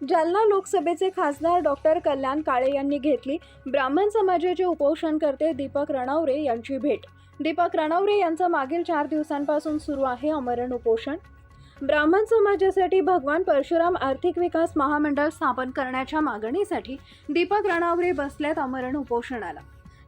जालना लोकसभेचे खासदार डॉक्टर कल्याण काळे यांनी घेतली ब्राह्मण समाजाचे उपोषणकर्ते दीपक रणवरे यांची भेट। दीपक रणवरे यांचं मागील 4 दिवसांपासून सुरू आहे आमरण उपोषण। ब्राह्मण समाजासाठी भगवान परशुराम आर्थिक विकास महामंडळ स्थापन करण्याच्या मागणीसाठी दीपक रणवरे बसलेत आमरण उपोषणाला।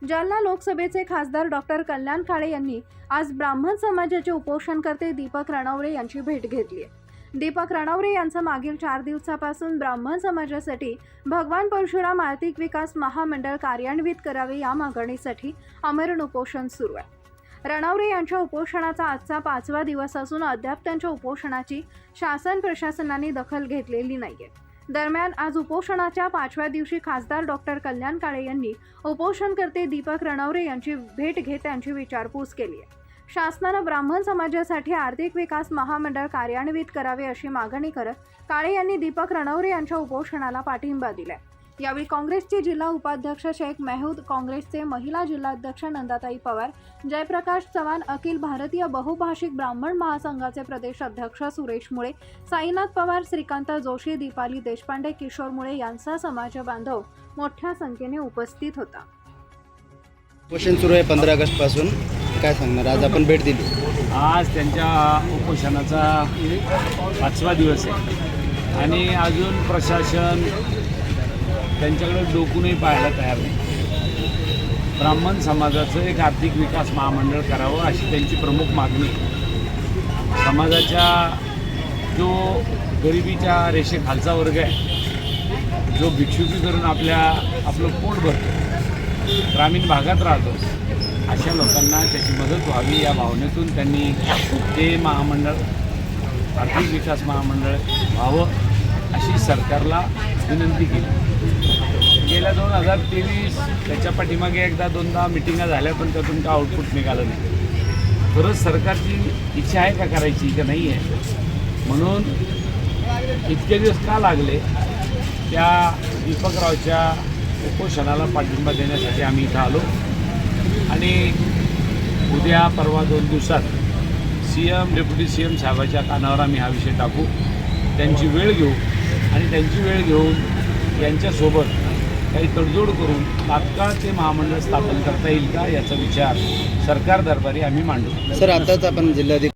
जालना लोकसभेचे खासदार डॉक्टर कल्याण काळे यांनी आज ब्राह्मण समाजाचे उपोषणकर्ते दीपक रणवरे यांची भेट घेतली आहे। दीपक रणवरे यांचं मागील 4 दिवसापासून ब्राह्मण समाजासाठी भगवान परशुराम आर्थिक विकास महामंडळ कार्यान्वित करावे या मागणीसाठी आमरण उपोषण सुरू आहे। रणवरे यांच्या उपोषणाचा आजचा 5वा दिवस असून अद्याप त्यांच्या उपोषणाची शासन प्रशासनाने दखल घेतलेली नाहीये। दरम्यान आज उपोषणाच्या 5व्या दिवशी खासदार डॉक्टर कल्याण काळे यांनी उपोषणकर्ते दीपक रणवरे यांची भेट घेत त्यांची विचारपूस केली आहे। शासनानं ब्राह्मण समाजासाठी आर्थिक विकास महामंडळ कार्यान्वित करावे अशी मागणी करत काळे यांनी दीपक रणवरे यांच्या उपोषणाला पाठिंबा दिलाय। यावेळी काँग्रेसचे जिल्हा उपाध्यक्ष शेख मेहूद, काँग्रेसचे महिला जिल्हाध्यक्ष नंदाताई पवार, जयप्रकाश चव्हाण, अखिल भारतीय बहुभाषिक ब्राह्मण महासंघाचे प्रदेश अध्यक्ष सुरेश मुळे, साईनाथ पवार, श्रीकांत जोशी, दीपाली देशपांडे, किशोर मुळे यांचा समाज बांधव मोठ्या संख्येने उपस्थित होता। उपोषण सुरू आहे 15 ऑगस्ट पासून, काय सांगणार? आज आपण भेट दिली। आज त्यांच्या उपोषणाचा 5वा दिवस आहे आणि अजून प्रशासन त्यांच्याकडे डोकूनही पाहायला तयार नाही। ब्राह्मण समाजाचं एक आर्थिक विकास महामंडळ करावं अशी त्यांची प्रमुख मागणी। समाजाच्या जो गरिबीच्या रेषेखालचा वर्ग आहे, जो भिक्षुकी करून आपलं पोट भरतो, ग्रामीण भागात राहतो, अशा लोकांना त्याची मदत व्हावी या भावनेतून त्यांनी ते महामंडळ आर्थिक विकास महामंडळ व्हावं अशी सरकारला विनंती केली। गेल्या 2023 त्याच्या पाठीमागे एकदा दोनदा मिटिंगा झाल्या, पण त्यातून का आउटपुट निघालं नाही। खरंच सरकारची इच्छा आहे का करायची का नाही आहे, म्हणून इतके दिवस का लागले त्या दीपकरावच्या उपोषणाला पाठिंबा देण्यासाठी आम्ही इथं आलो आणि उद्या परवा 2 दिवसात CM डेप्युटी CM साहेबाच्या कानावर आम्ही हा विषय टाकू, त्यांची वेळ घेऊ आणि त्यांची वेळ घेऊन यांच्यासोबत काही तडजोड करून तात्काळ ते महामंडळ स्थापन करता येईल का याचा विचार सरकार दरबारी आम्ही मांडू। सर, आताच आपण जिल्हाधिकारी